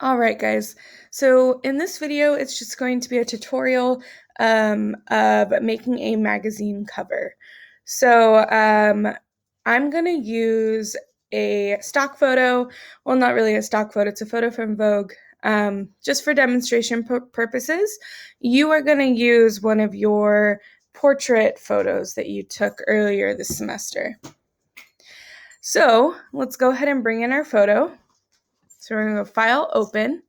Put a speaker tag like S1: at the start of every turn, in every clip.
S1: All right, guys. So in this video, it's just going to be a tutorial of making a magazine cover. So I'm going to use a stock photo. Well, not really a stock photo. It's a photo from Vogue. Just for demonstration purposes, you are going to use one of your portrait photos that you took earlier this semester. So let's go ahead and bring in our photo. So we're going to go File, Open.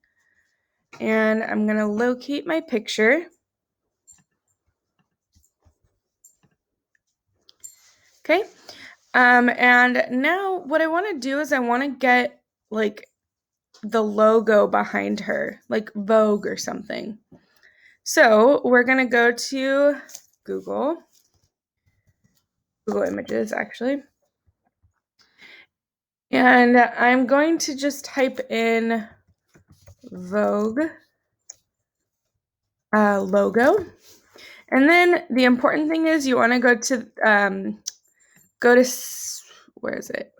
S1: And I'm going to locate my picture. Okay. And now what I want to do is I want to get like the logo behind her, like Vogue or something. So we're going to go to Google Images actually. And I'm going to just type in Vogue logo. And then the important thing is you want to go to, where is it?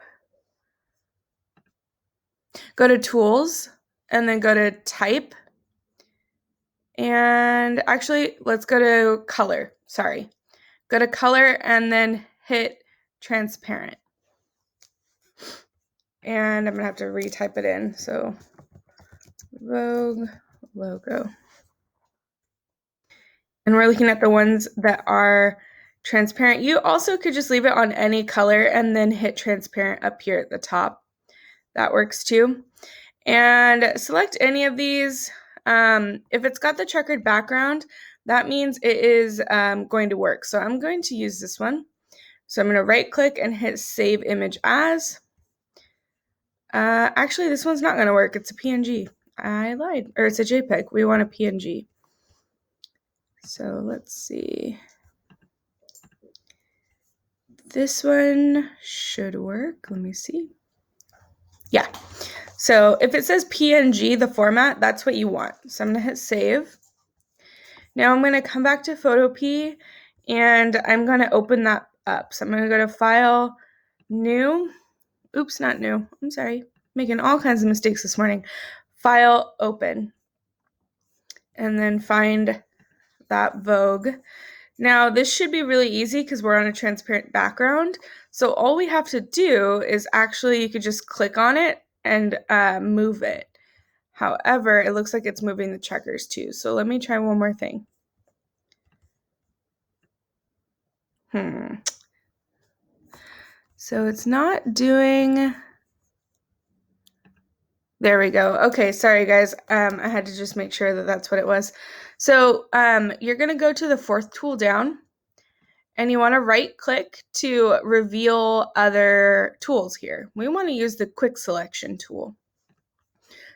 S1: Go to Tools and then go to Type. And actually, let's go to Color. Sorry. Go to Color and then hit Transparent. And I'm going to have to retype it in. So Vogue logo. And we're looking at the ones that are transparent. You also could just leave it on any color and then hit transparent up here at the top. That works too. And select any of these. If it's got the checkered background, that means it is going to work. So I'm going to use this one. So I'm going to right click and hit Save Image As. Actually, this one's not going to work. It's a PNG. I lied. Or it's a JPEG. We want a PNG. So let's see. This one should work. Let me see. Yeah. So if it says PNG, the format, that's what you want. So I'm going to hit Save. Now I'm going to come back to Photopea and I'm going to open that up. So I'm going to go to File, New. Oops, not New. I'm sorry. Making all kinds of mistakes this morning. File, Open. And then find that Vogue. Now this should be really easy because we're on a transparent background. So all we have to do is actually, you could just click on it and move it. However, it looks like it's moving the checkers too. So let me try one more thing. So it's not doing, there we go. Okay, sorry guys. I had to just make sure that that's what it was. So you're gonna go to the fourth tool down and you wanna right click to reveal other tools here. We wanna use the quick selection tool.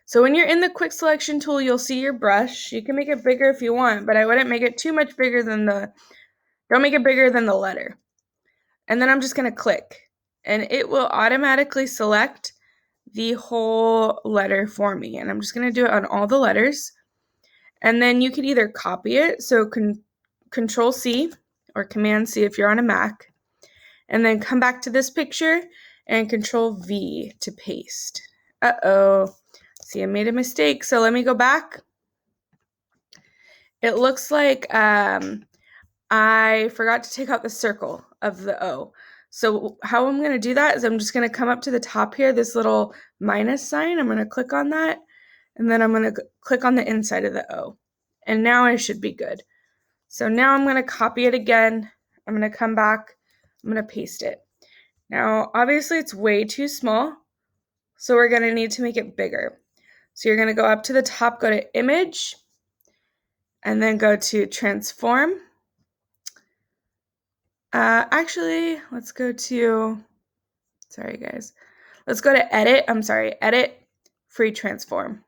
S1: So when you're in the quick selection tool, you'll see your brush. You can make it bigger if you want, but I wouldn't make it too much bigger than don't make it bigger than the letter. And then I'm just gonna click and it will automatically select the whole letter for me. And I'm just gonna do it on all the letters. And then you can either copy it, so Control C or Command C if you're on a Mac, and then come back to this picture and Control V to paste. Uh-oh. See, I made a mistake, so let me go back. It looks like I forgot to take out the circle of the O. So how I'm going to do that is I'm just going to come up to the top here, this little minus sign. I'm going to click on that, and then I'm going to click on the inside of the O. And now I should be good. So now I'm going to copy it again. I'm going to come back. I'm going to paste it. Now, obviously, it's way too small, so we're going to need to make it bigger. So you're going to go up to the top, go to Image, and then go to Transform. Actually, let's go to, sorry guys, let's go to Edit, Free Transform.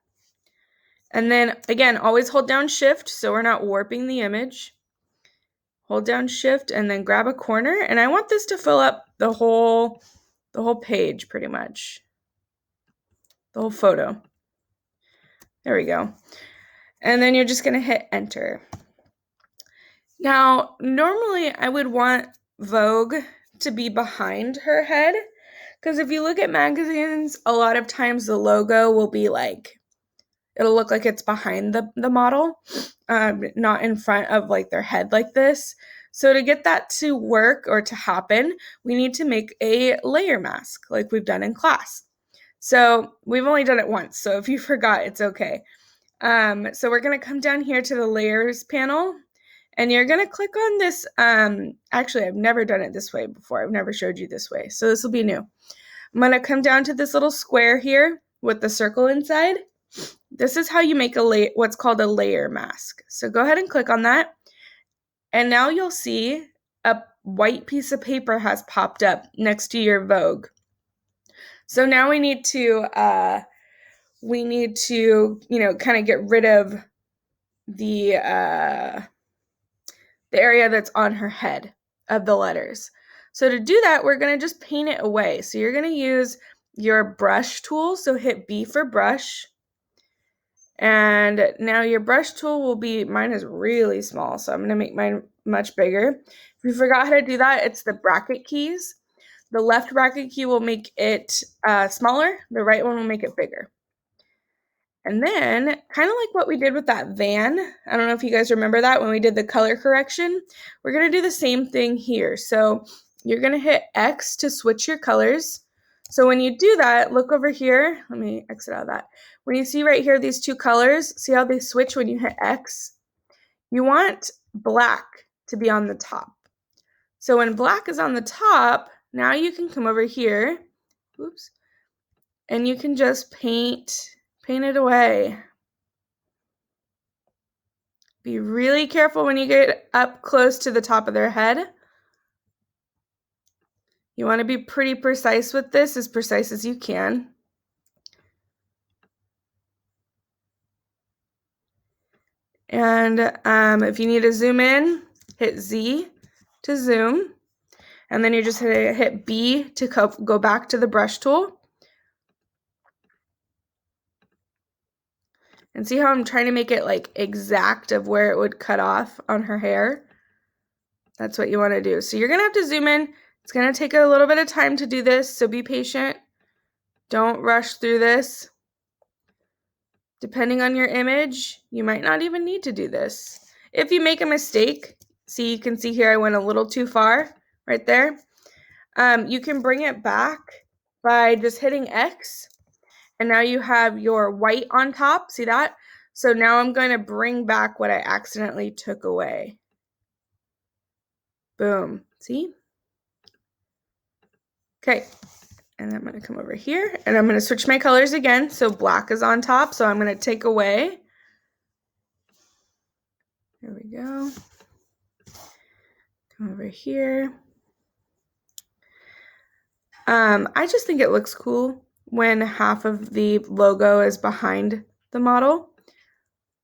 S1: And then again, always hold down Shift so we're not warping the image. Hold down Shift and then grab a corner, and I want this to fill up the whole page pretty much. The whole photo. There we go. And then you're just gonna hit Enter. Now, normally I would want Vogue to be behind her head, because if you look at magazines, a lot of times the logo will be like it'll look like it's behind the model, not in front of like their head like this. So to get that to work or to happen, we need to make a layer mask like we've done in class. So we've only done it once, so if you forgot, it's okay. So we're going to come down here to the layers panel, and you're going to click on this. Actually, I've never done it this way before. I've never showed you this way, so this will be new. I'm going to come down to this little square here with the circle inside. This is how you make what's called a layer mask. So go ahead and click on that. And now you'll see a white piece of paper has popped up next to your Vogue. So now we need to, kind of get rid of the area that's on her head of the letters. So to do that, we're going to just paint it away. So you're going to use your brush tool. So hit B for brush. And now your brush tool will be, mine is really small, so I'm going to make mine much bigger. If you forgot how to do that, it's the bracket keys. The left bracket key will make it smaller. The right one will make it bigger. And then, kind of like what we did with that van, I don't know if you guys remember that when we did the color correction, we're going to do the same thing here. So you're going to hit X to switch your colors. So when you do that, look over here. Let me exit out of that. When you see right here these two colors, see how they switch when you hit X? You want black to be on the top. So when black is on the top, now you can come over here, oops, and you can just paint it away. Be really careful when you get up close to the top of their head. You want to be pretty precise with this, as precise as you can. And if you need to zoom in, hit Z to zoom. And then you just hit B to go back to the brush tool. And see how I'm trying to make it like exact of where it would cut off on her hair? That's what you want to do. So you're going to have to zoom in. It's going to take a little bit of time to do this, so be patient. Don't rush through this. Depending on your image, you might not even need to do this. If you make a mistake, see, you can see here I went a little too far right there. You can bring it back by just hitting X. And now you have your white on top. See that? So now I'm going to bring back what I accidentally took away. Boom. See? Okay. And I'm going to come over here and I'm going to switch my colors again. So black is on top. So I'm going to take away. There we go. Come over here. I just think it looks cool when half of the logo is behind the model.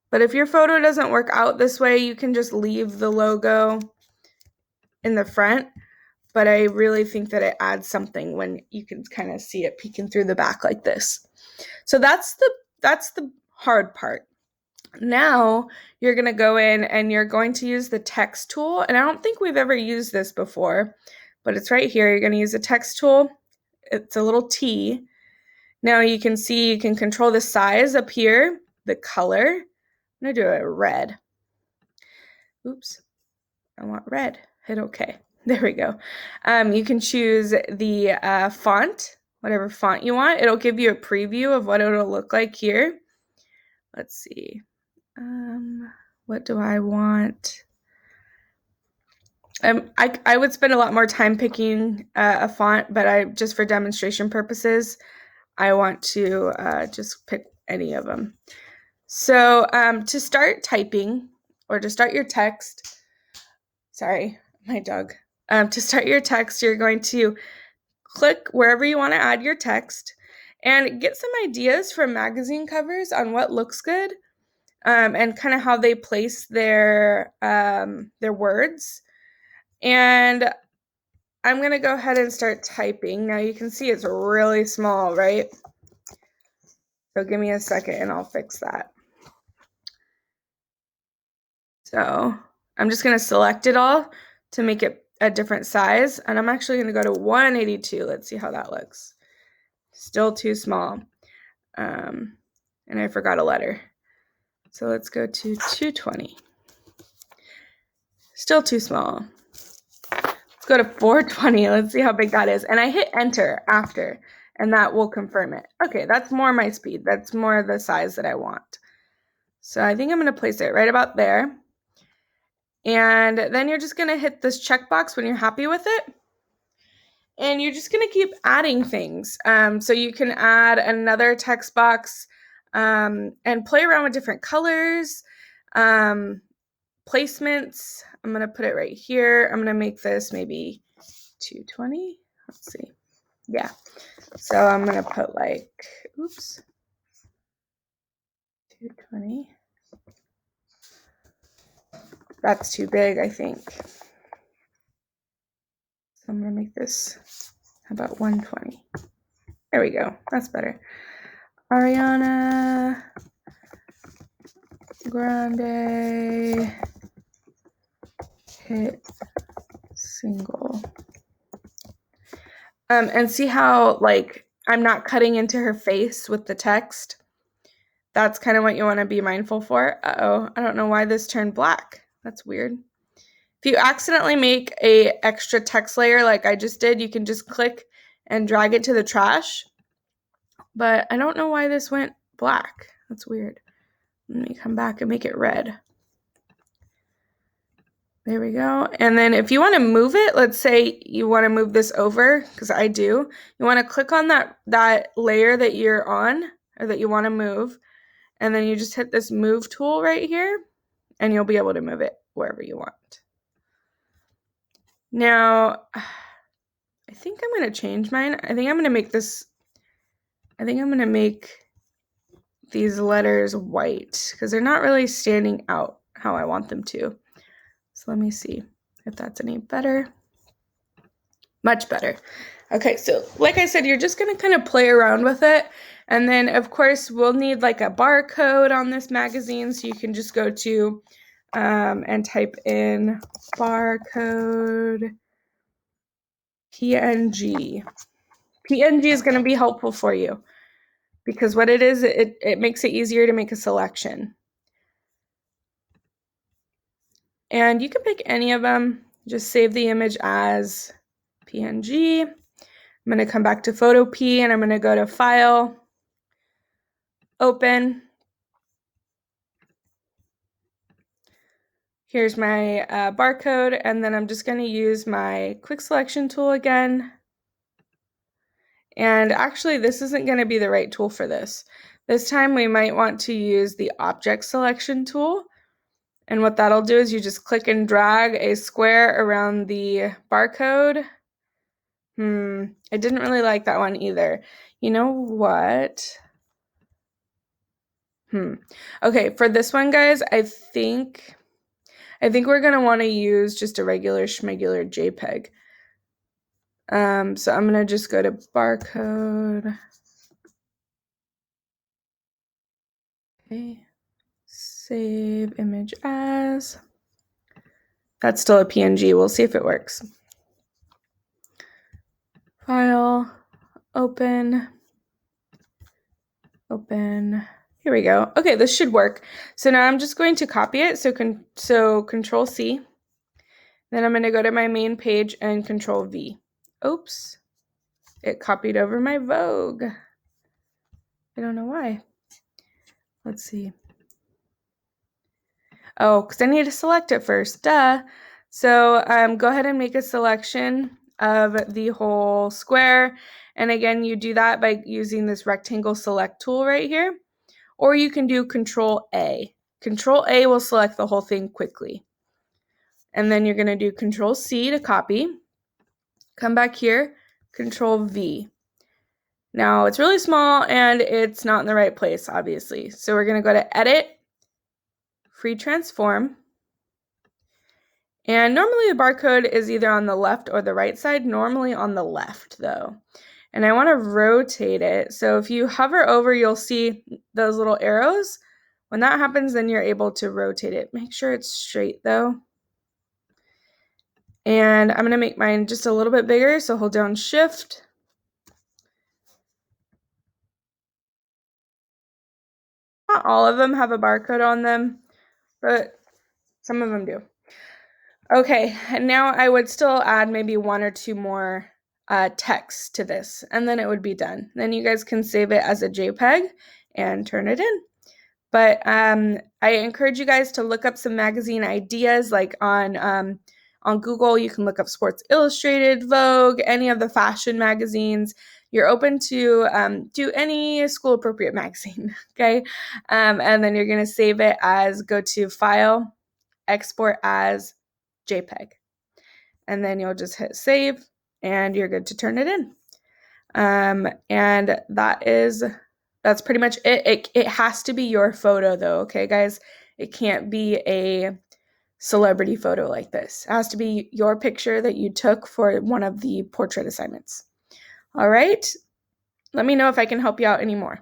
S1: But if your photo doesn't work out this way, you can just leave the logo in the front. But I really think that it adds something when you can kind of see it peeking through the back like this. So that's the hard part. Now you're going to go in and you're going to use the text tool. And I don't think we've ever used this before, but it's right here. You're going to use the text tool. It's a little T. Now you can see you can control the size up here, the color. I'm going to do it red. Oops. I want red. Hit OK. There we go. You can choose the font, whatever font you want. It'll give you a preview of what it'll look like here. Let's see. What do I want? I would spend a lot more time picking a font, but just for demonstration purposes, I want to just pick any of them. So to start typing or to start your text, sorry, my dog. To start your text, you're going to click wherever you want to add your text and get some ideas from magazine covers on what looks good and kind of how they place their words. And I'm going to go ahead and start typing. Now you can see it's really small, right? So give me a second and I'll fix that. So I'm just going to select it all to make it a different size. And I'm actually going to go to 182. Let's see how that looks. Still too small. and I forgot a letter. So let's go to 220. Still too small. Let's go to 420. Let's see how big that is. And I hit enter after, and that will confirm it. Okay, that's more my speed. That's more the size that I want. So I think I'm going to place it right about there. And then you're just going to hit this checkbox when you're happy with it. And you're just going to keep adding things. So you can add another text box and play around with different colors, placements. I'm going to put it right here. I'm going to make this maybe 220. Let's see. Yeah. So I'm going to put like, oops, 220. That's too big, I think. So I'm going to make this about 120. There we go. That's better. Ariana Grande hit single. And see how, like, I'm not cutting into her face with the text? That's kind of what you want to be mindful for. Uh-oh, I don't know why this turned black. That's weird. If you accidentally make a extra text layer like I just did, you can just click and drag it to the trash. But I don't know why this went black. That's weird. Let me come back and make it red. There we go. And then if you want to move it, let's say you want to move this over, because I do. You want to click on that layer that you're on or that you want to move. And then you just hit this move tool right here, and you'll be able to move it wherever you want. Now, I think I'm going to change mine. I think I'm going to make these letters white because they're not really standing out how I want them to. So let me see if that's any better. Much better. Okay, so like I said, you're just going to kind of play around with it. And then, of course, we'll need like a barcode on this magazine. So you can just go to and type in barcode PNG. PNG is going to be helpful for you because what it is, it makes it easier to make a selection. And you can pick any of them. Just save the image as PNG. I'm going to come back to Photopea and I'm going to go to File, Open. Here's my barcode, and then I'm just going to use my quick selection tool again. And actually, this isn't going to be the right tool for this. This time we might want to use the object selection tool. And what that'll do is you just click and drag a square around the barcode. I didn't really like that one either. You know what? Okay, for this one, guys, I think we're going to want to use just a regular schmegular JPEG. So I'm going to just go to barcode. Okay. Save image as. That's still a PNG. We'll see if it works. File, open. Here we go. Okay, this should work. So now I'm just going to copy it. So Control C. Then I'm going to go to my main page and Control V. Oops. It copied over my Vogue. I don't know why. Let's see. Oh, because I need to select it first. Duh. So go ahead and make a selection of the whole square. And again, you do that by using this rectangle select tool right here. Or you can do Control A. Control A will select the whole thing quickly. And then you're going to do Control C to copy. Come back here, Control V. Now it's really small and it's not in the right place, obviously. So we're going to go to Edit, Free Transform. And normally the barcode is either on the left or the right side, normally on the left though. And I want to rotate it. So if you hover over, you'll see those little arrows. When that happens, then you're able to rotate it. Make sure it's straight though. And I'm going to make mine just a little bit bigger. So hold down Shift. Not all of them have a barcode on them, but some of them do. Okay, and now I would still add maybe 1 or 2 more text to this, and then it would be done. Then you guys can save it as a JPEG and turn it in. But I encourage you guys to look up some magazine ideas, like on Google. You can look up Sports Illustrated, Vogue, any of the fashion magazines. You're open to do any school-appropriate magazine, okay? And then you're going to save it as, go to File, Export as JPEG. And then you'll just hit Save, and you're good to turn it in. And that's pretty much it. It has to be your photo though, okay, guys? It can't be a celebrity photo like this. It has to be your picture that you took for one of the portrait assignments. All right? Let me know if I can help you out anymore.